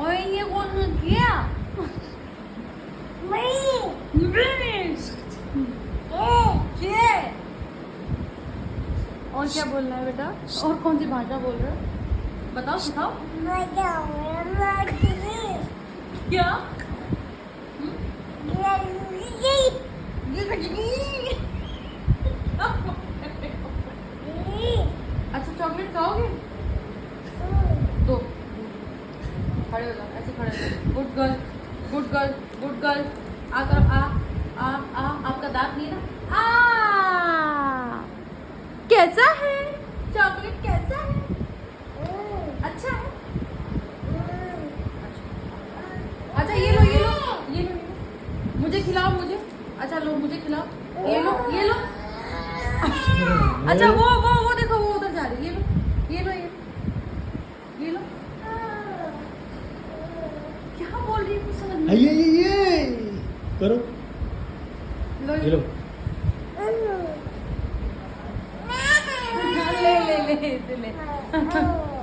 ओए ये कौन किया? ये और क्या बोलना है बेटा? और कौन सी भाषा बोल रहे हो? बताओ, सिखाओ। क्या? अच्छा, चॉकलेट खाओगे? दो। खड़े हो जाओ, ऐसे खड़े हो जाओ। Good girl, good girl, good girl. आ तरफ आ। आपका दांत नहीं ना? कैसा है चॉकलेट? कैसा है? अच्छा है। अच्छा, ये लो, ये लो, ये लो, मुझे खिलाओ, मुझे। अच्छा लो, मुझे खिलाओ। ये लो, ये लो। अच्छा, वो देखो, वो उधर जा रही है। ये लो, ये लो, ये लो। क्या बोल रही है, कुछ समझ नहीं। ये करो, लो, ये लो। ले ले ले ले ले।